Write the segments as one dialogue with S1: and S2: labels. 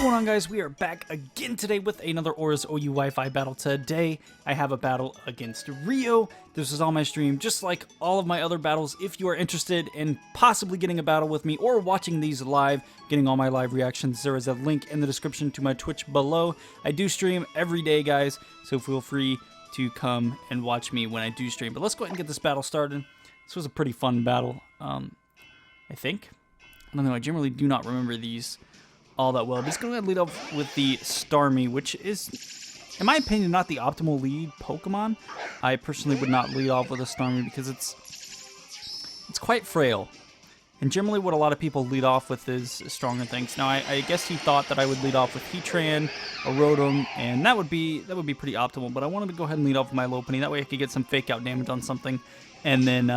S1: going on, guys? We are back again today with another Aura's OU Wi-Fi battle. Today I have a battle against Rio. This is on my stream, just like all of my other battles. If you are interested in possibly getting a battle with me or watching these live, getting all my live reactions, there is a link in the description to my Twitch below. I do stream every day, guys, so feel free to come and watch me when I do stream. But let's go ahead and get this battle started. This was a pretty fun battle, I think. I don't know, I generally do not remember these all that well. I'm just going to lead off with the Starmie, which is, in my opinion, not the optimal lead Pokemon. I personally would not lead off with a Starmie because it's quite frail. And generally what a lot of people lead off with is stronger things. Now, I guess he thought that I would lead off with Heatran, a Rotom, and that would be pretty optimal. But I wanted to go ahead and lead off with my Lopunny. That way I could get some fake out damage on something. And then,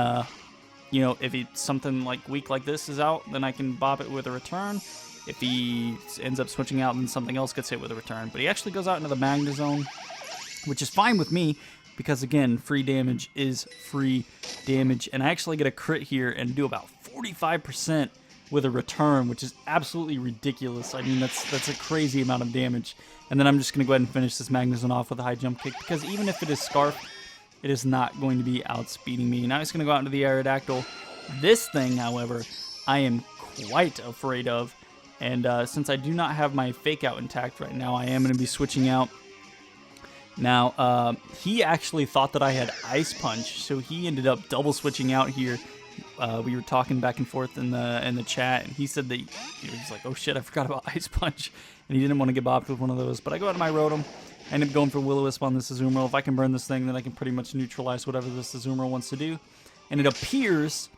S1: you know, if something like weak like this is out, then I can bop it with a return. If he ends up switching out, then something else gets hit with a return. But he actually goes out into the Magna Zone, which is fine with me because, again, free damage is free damage. And I actually get a crit here and do about 45% with a return, which is absolutely ridiculous. I mean, that's a crazy amount of damage. And then I'm just going to go ahead and finish this Magna Zone off with a high jump kick because even if it is Scarf, it is not going to be outspeeding me. Now he's going to go out into the Aerodactyl. This thing, however, I am quite afraid of. And since I do not have my fake out intact right now, I am going to be switching out. Now, he actually thought that I had Ice Punch, so he ended up double switching out here. We were talking back and forth in the chat, and he said that he's like, "Oh shit, I forgot about Ice Punch," and he didn't want to get bopped with one of those. But I go out to my Rotom. I end up going for Will-O-Wisp on this Azumarill. If I can burn this thing, then I can pretty much neutralize whatever this Azumarill wants to do. And it appears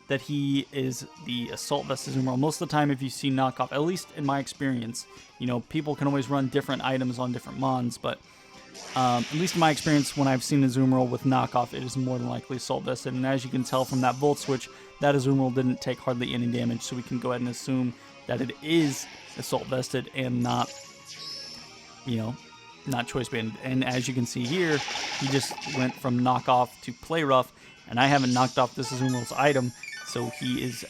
S1: that he is the Assault Vest Azumarill. Most of the time, if you see knockoff, at least in my experience, you know, people can always run different items on different mons, but at least in my experience, when I've seen Azumarill with knockoff, it is more than likely Assault Vested. And as you can tell from that Volt Switch, that Azumarill didn't take hardly any damage, so we can go ahead and assume that it is Assault Vested and not, you know, not Choice Band. And as you can see here, he just went from knockoff to Play Rough, and I haven't knocked off this Azumarill's item, so he is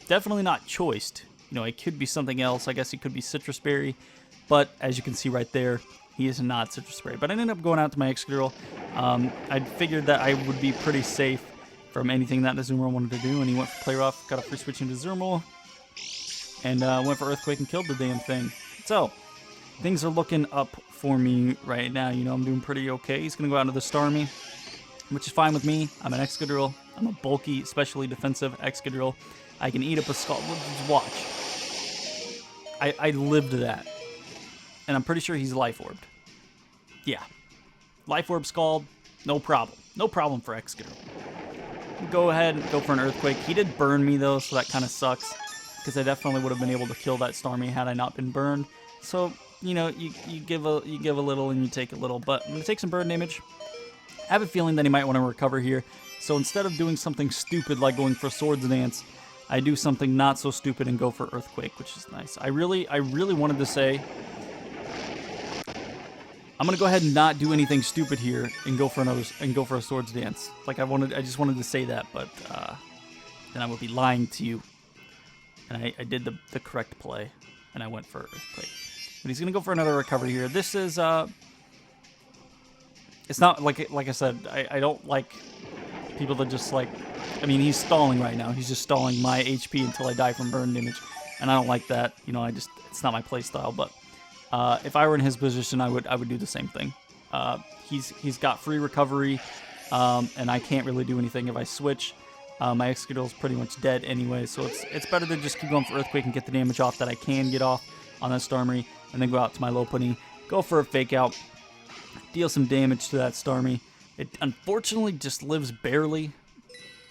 S1: definitely not choiced. You know, it could be something else. I guess it could be Citrus Berry, but as you can see right there, he is not Citrus Berry. But I ended up going out to my Excadrill. I figured that I would be pretty safe from anything that Azumarill wanted to do, and he went for Play Rough, got a free switch into Azumarill, and went for Earthquake and killed the damn thing. So, things are looking up for me right now. You know, I'm doing pretty okay. He's going to go out into the Starmie, which is fine with me. I'm an Excadrill. I'm a bulky, especially defensive Excadrill. I can eat up a Scald. Just watch. I lived that. And I'm pretty sure he's Life Orbed. Yeah. Life Orb Scald, no problem. No problem for Excadrill. Go ahead and go for an Earthquake. He did burn me, though, so that kind of sucks. Because I definitely would have been able to kill that Starmie had I not been burned. So, you know, you give a little and you take a little. But I'm going to take some burn damage. I have a feeling that he might want to recover here. So instead of doing something stupid like going for Swords Dance, I do something not so stupid and go for Earthquake, which is nice. I really wanted to say, I'm gonna go ahead and not do anything stupid here and go for a Swords Dance. Like I just wanted to say that, but then I would be lying to you. And I did the correct play, and I went for Earthquake. But he's gonna go for another recovery here. This is it's not like I said, I don't like people that just like, I mean, he's stalling right now. He's just stalling my HP until I die from burn damage. And I don't like that. You know, it's not my play style. But if I were in his position, I would do the same thing. He's got free recovery, and I can't really do anything if I switch. My Excadrill is pretty much dead anyway, so it's better to just keep going for Earthquake and get the damage off that I can get off on that Starmie, and then go out to my Lopunny, go for a Fake Out, deal some damage to that Starmie. It unfortunately just lives barely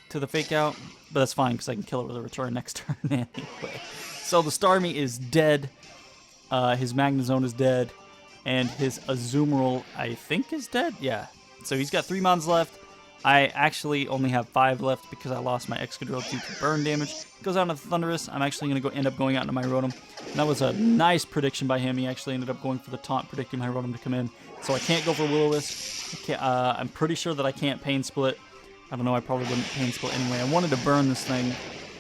S1: to the Fake Out, but that's fine because I can kill it with a return next turn anyway. So the Starmie is dead, his Magna Zone is dead, and his Azumarill, I think, is dead? Yeah. So he's got 3 mons left. I actually only have 5 left because I lost my Excadrill due to burn damage. Goes out into Thundurus. I'm actually going to end up going out into my Rotom. And that was a nice prediction by him. He actually ended up going for the taunt, predicting my Rotom to come in. So I can't go for Will-O-Wisp. I'm pretty sure that I can't Pain Split. I don't know, I probably wouldn't Pain Split anyway. I wanted to burn this thing,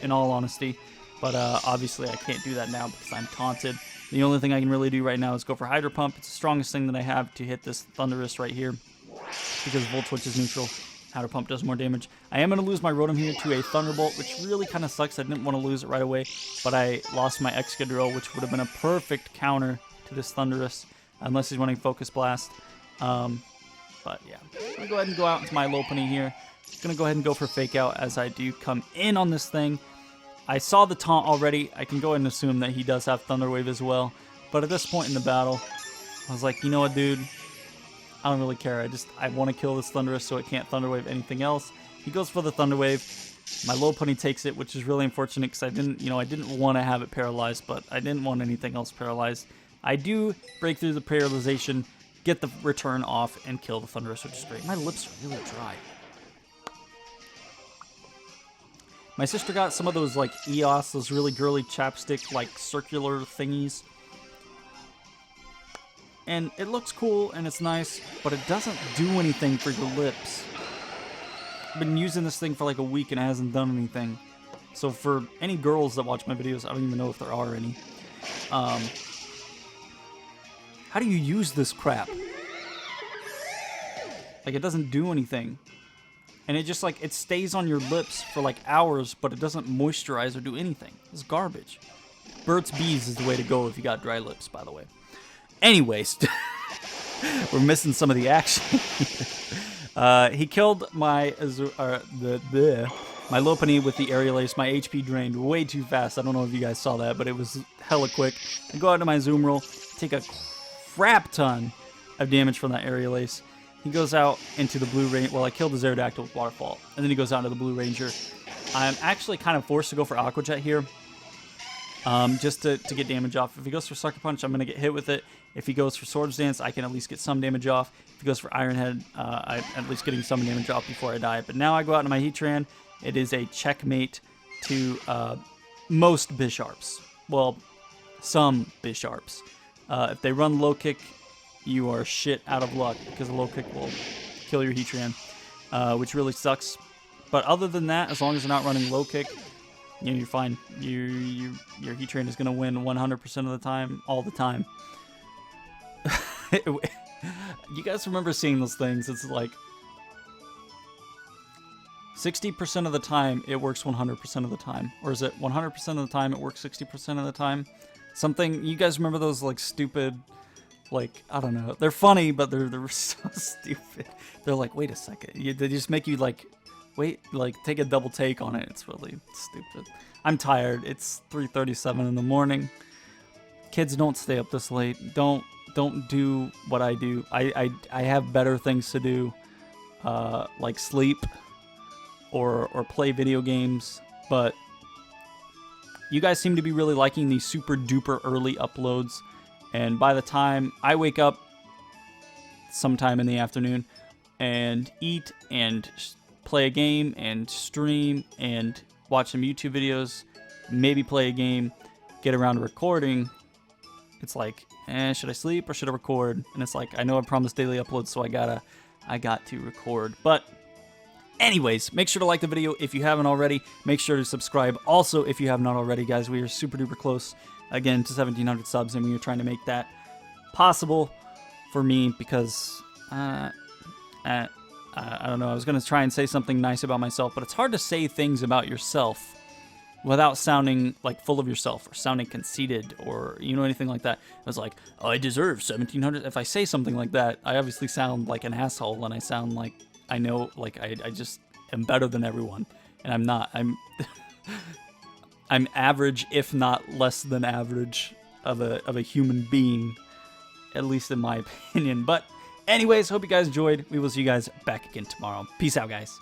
S1: in all honesty. But obviously I can't do that now because I'm taunted. The only thing I can really do right now is go for Hydro Pump. It's the strongest thing that I have to hit this Thunderous right here, because Volt Switch is neutral. Hydro Pump does more damage. I am going to lose my Rotom here to a Thunderbolt, which really kind of sucks. I didn't want to lose it right away, but I lost my Excadrill, which would have been a perfect counter to this Thunderous, unless he's running Focus Blast. But yeah, I'm going to go ahead and go out into my Lopunny here. Going to go ahead and go for Fake Out as I do come in on this thing. I saw the taunt already. I can go ahead and assume that he does have Thunder Wave as well. But at this point in the battle, I was like, you know what, dude? I don't really care. I want to kill this Thunderous so it can't Thunder Wave anything else. He goes for the Thunder Wave. My Lopunny takes it, which is really unfortunate because I didn't want to have it paralyzed, but I didn't want anything else paralyzed. I do break through the paralyzation, get the return off, and kill the Thunderous, which is great. My lips are really dry. My sister got some of those, like, EOS, those really girly chapstick, like, circular thingies. And it looks cool, and it's nice, but it doesn't do anything for your lips. I've been using this thing for, like, a week, and it hasn't done anything. So for any girls that watch my videos, I don't even know if there are any. How do you use this crap? Like, it doesn't do anything. And it just, like, it stays on your lips for, like, hours, but it doesn't moisturize or do anything. It's garbage. Burt's Bees is the way to go if you got dry lips, by the way. Anyways, we're missing some of the action. He killed my my Lopunny with the Aerial Ace. My HP drained way too fast. I don't know if you guys saw that, but it was hella quick. I go out to my Zoom Roll, take a crap ton of damage from that Aerial Ace. He goes out into the Blue Ranger. Well, I killed the Aerodactyl with Waterfall, and then he goes out into the Blue Ranger. I'm actually kind of forced to go for Aqua Jet here, just to get damage off. If he goes for Sucker Punch, I'm going to get hit with it. If he goes for Swords Dance, I can at least get some damage off. If he goes for Iron Head, I'm at least getting some damage off before I die. But now I go out into my Heatran. It is a checkmate to most Bisharps. Well, some Bisharps. If they run Low Kick, you are shit out of luck, because a Low Kick will kill your Heatran, which really sucks. But other than that, as long as they're not running Low Kick, you're fine. Your Heatran is going to win 100% of the time, all the time. You guys remember seeing those things? It's like 60% of the time it works 100% of the time, or is it 100% of the time it works 60% of the time? Something. You guys remember those, like, stupid, like, I don't know. They're funny, but they're so stupid. They're like, wait a second. They just make you, like, wait, like, take a double take on it. It's really stupid. I'm tired. It's 3:37 in the morning. Kids, don't stay up this late. Don't do what I do. I have better things to do, like sleep or play video games. But you guys seem to be really liking these super duper early uploads. And by the time I wake up sometime in the afternoon and eat and play a game and stream and watch some YouTube videos, maybe play a game, get around to recording, it's like, should I sleep or should I record? And it's like, I know I promised daily uploads, so I got to record. But anyways, make sure to like the video if you haven't already. Make sure to subscribe also if you have not already, guys. We are super duper close, again, to 1,700 subs, and we are trying to make that possible for me because, I don't know, I was going to try and say something nice about myself, but it's hard to say things about yourself without sounding like full of yourself or sounding conceited or, you know, anything like that. I was like, oh, I deserve 1,700. If I say something like that, I obviously sound like an asshole, and I sound like I know, like I just am better than everyone, and I'm not. I'm average, if not less than average, of a human being, at least in my opinion. But anyways, hope you guys enjoyed. We will see you guys back again tomorrow. Peace out, guys.